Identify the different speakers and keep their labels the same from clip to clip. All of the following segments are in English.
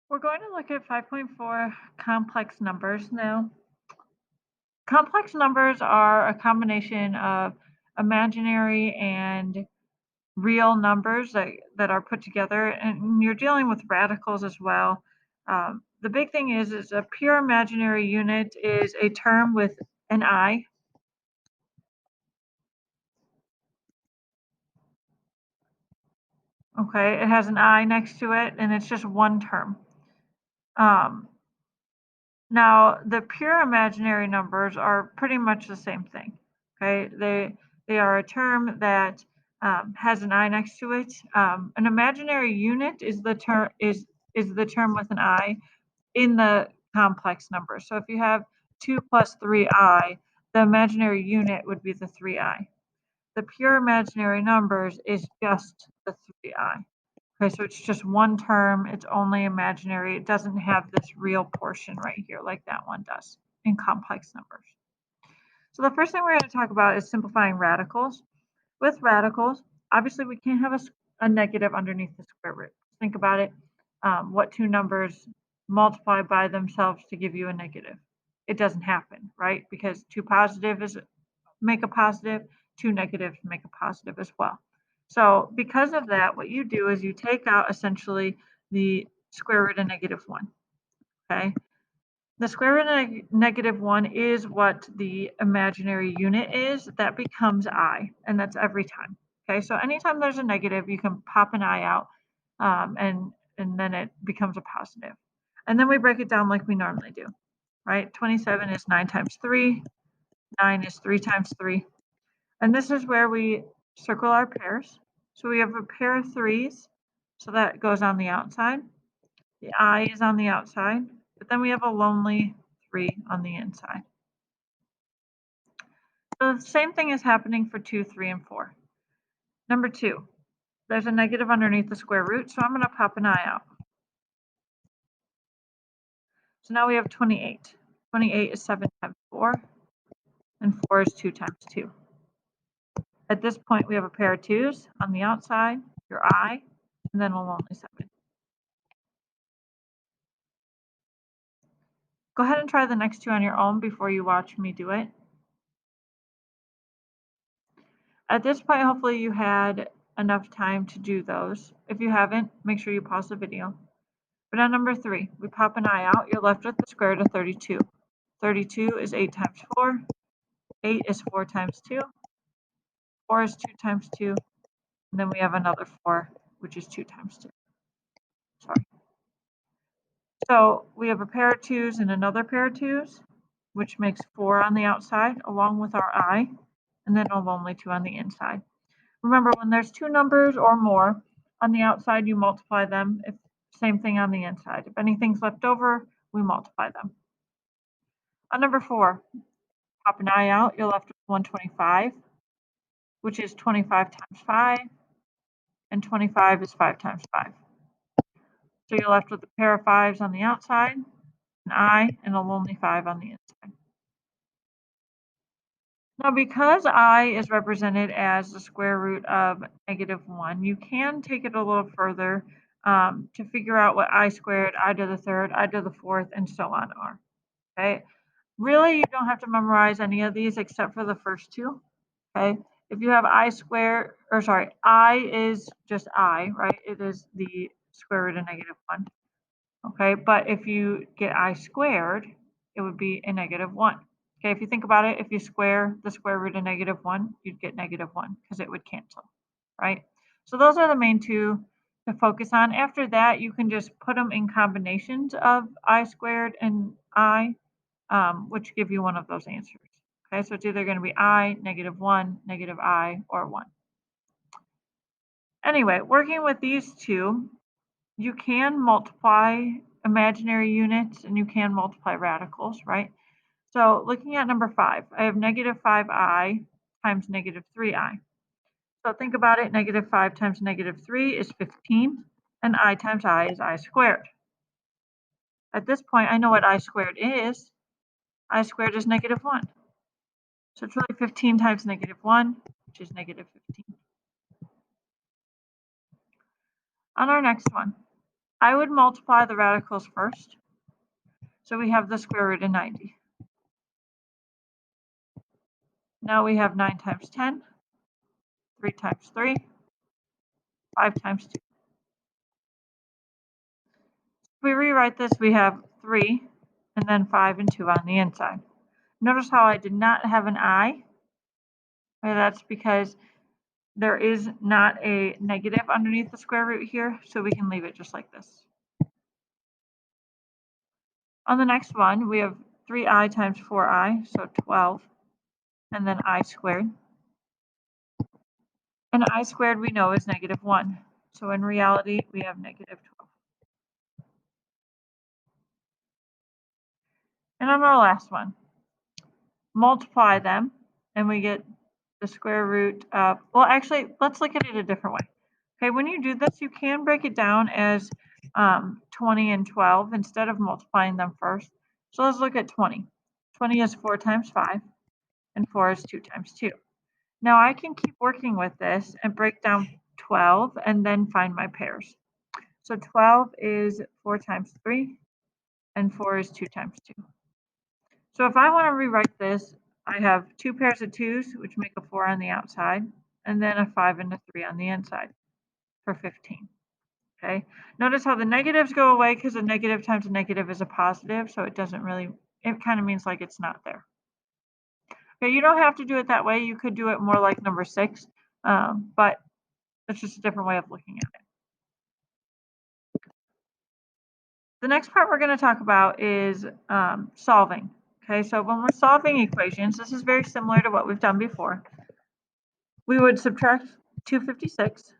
Speaker 1: We're going to look at 5.4 complex numbers now. Complex numbers are a combination of imaginary and real numbers that are put together, and you're dealing with radicals as well. The big thing is a pure imaginary unit is a term with an I. Okay, it has an I next to it, and it's just one term. Um, Now, the pure imaginary numbers are pretty much the same thing. Okay, they are a term that has an I next to it. An imaginary unit is the term with an I in the complex number. So if you have 2 plus 3i, the imaginary unit would be the 3i. The pure imaginary numbers is just the 3i. Okay, so it's just one term, it's only imaginary, it doesn't have this real portion right here like that one does in complex numbers. So the first thing we're going to talk about is simplifying radicals. With radicals, obviously we can't have a negative underneath the square root. Think about it. What two numbers multiply by themselves to give you a negative? It doesn't happen, right? Because two positives make a positive, two negatives make a positive as well. So because of that, what you do is you take out essentially the square root of -1, okay? The square root of -1 is what the imaginary unit is. That becomes I, and that's every time. Okay, so anytime there's a negative, you can pop an I out, and then it becomes a positive. And then we break it down like we normally do, right? 27 is 9 times 3, 9 is 3 times 3. And this is where we circle our pairs. So we have a pair of threes, so that goes on the outside. The I is on the outside, but then we have a lonely 3 on the inside. So the same thing is happening for 2, 3, and 4. Number 2, there's a negative underneath the square root, so I'm going to pop an I out. So now we have 28. 28 is 7 times 4, and 4 is 2 times 2. At this point, we have a pair of 2's on the outside, your I, and then a lonely 7. Go ahead and try the next two on your own before you watch me do it. At this point, hopefully you had enough time to do those. If you haven't, make sure you pause the video. But on number 3, we pop an I out, you're left with the square root of 32. 32 is 8 times 4, 8 is 4 times 2, 4 is 2 times 2, and then we have another 4, which is 2 times 2. Sorry. So we have a pair of 2's and another pair of 2's, which makes 4 on the outside, along with our I, and then a lonely 2 on the inside. Remember, when there's two numbers or more on the outside, you multiply them. If same thing on the inside. If anything's left over, we multiply them. On number 4, pop an I out, you're left with 125, which is 25 times 5, and 25 is 5 times 5. So you're left with a pair of 5's on the outside, an I, and a lonely 5 on the inside. Now, because I is represented as the square root of -1, you can take it a little further to figure out what I squared, I to the third, I to the fourth, and so on are. Okay. Really, you don't have to memorize any of these except for the first two. Okay. If you have I squared, or sorry, I is just I, right? It is the square root of -1. Okay, but if you get I squared, it would be a -1. Okay, if you think about it, if you square the square root of -1, you'd get -1 because it would cancel, right? So those are the main two to focus on. After that, you can just put them in combinations of I squared and I, which give you one of those answers. Okay, so it's either going to be I, -1, -I, or 1. Anyway, working with these two, you can multiply imaginary units and you can multiply radicals, right? So looking at number 5, I have -5i times -3i. So think about it, -5 times -3 is 15, and I times I is I squared. At this point, I know what I squared is. I squared is -1. So it's really 15 times -1, which is -15. On our next one, I would multiply the radicals first. So we have the square root of 90. Now we have 9 times 10, 3 times 3, 5 times 2. If we rewrite this, we have 3 and then 5 and 2 on the inside. Notice how I did not have an I. That's because there is not a negative underneath the square root here, so we can leave it just like this. On the next one, we have 3i times 4i, so 12, and then I squared. And I squared we know is negative 1. So in reality, we have negative 12. And on our last one, multiply them, and we get the square root of, well, actually, let's look at it a different way. Okay, when you do this, you can break it down as 20 and 12 instead of multiplying them first. So let's look at 20. 20 is 4 times 5, and 4 is 2 times 2. Now I can keep working with this and break down 12 and then find my pairs. So 12 is 4 times 3, and 4 is 2 times 2. So if I want to rewrite this, I have 2 pairs of 2's, which make a 4 on the outside, and then a 5 and a 3 on the inside for 15. Okay. Notice how the negatives go away because a negative times a negative is a positive, so it doesn't really, it kind of means like it's not there. Okay, you don't have to do it that way. You could do it more like number 6, but it's just a different way of looking at it. The next part we're going to talk about is solving. Okay, so when we're solving equations, this is very similar to what we've done before. We would subtract 256. So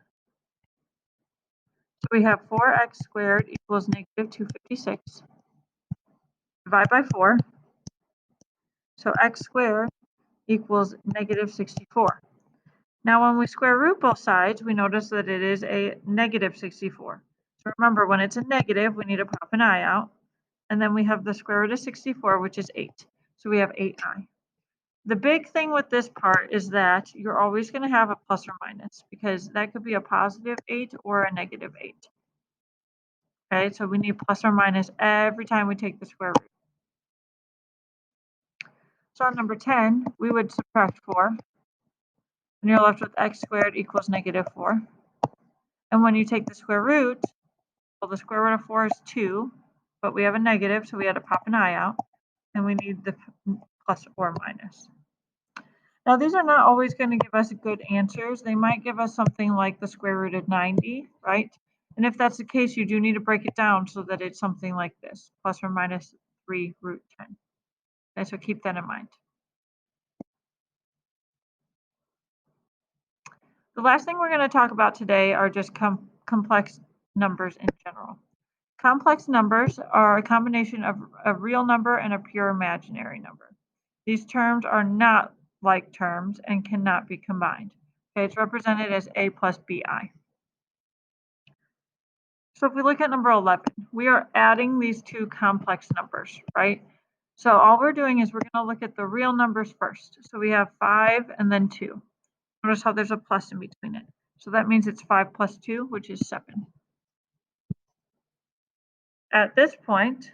Speaker 1: we have 4x squared equals negative 256. Divide by 4. So x squared equals negative 64. Now when we square root both sides, we notice that it is a negative 64. So remember, when it's a negative, we need to pop an I out. And then we have the square root of 64, which is 8. So we have 8i. The big thing with this part is that you're always going to have a plus or minus, because that could be a positive 8 or a negative 8. Okay, so we need plus or minus every time we take the square root. So on number 10, we would subtract 4, and you're left with x squared equals negative 4. And when you take the square root, well, the square root of 4 is 2, but we have a negative, so we had to pop an I out, and we need the plus or minus. Now, these are not always going to give us good answers. They might give us something like the square root of 90, right? And if that's the case, you do need to break it down so that it's something like this, plus or minus 3 root 10. Okay, so keep that in mind. The last thing we're going to talk about today are just complex numbers in general. Complex numbers are a combination of a real number and a pure imaginary number. These terms are not like terms and cannot be combined. Okay, it's represented as a plus bi. So if we look at number 11, we are adding these two complex numbers, right? So all we're doing is we're going to look at the real numbers first. So we have 5 and then 2. Notice how there's a plus in between it. So that means it's 5 plus 2, which is 7. At this point,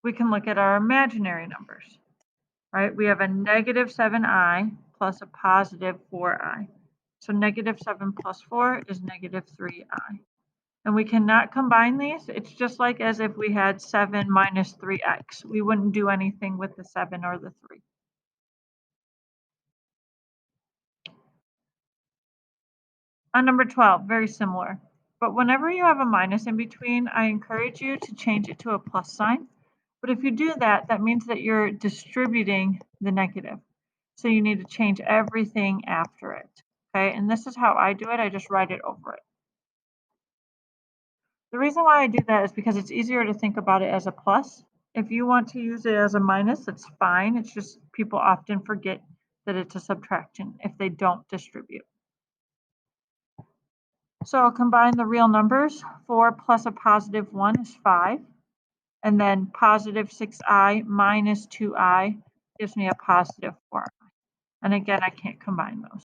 Speaker 1: we can look at our imaginary numbers, right? We have a negative 7i plus a positive 4i. So negative 7 plus 4 is negative 3i. And we cannot combine these. It's just like as if we had 7 minus 3x. We wouldn't do anything with the 7 or the 3. On number 12, very similar. But whenever you have a minus in between, I encourage you to change it to a plus sign. But if you do that, that means that you're distributing the negative. So you need to change everything after it. Okay, and this is how I do it. I just write it over it. The reason why I do that is because it's easier to think about it as a plus. If you want to use it as a minus, that's fine. It's just people often forget that it's a subtraction if they don't distribute. So I'll combine the real numbers. 4 plus a positive 1 is 5. And then positive 6i minus 2i gives me a positive 4i. And again, I can't combine those.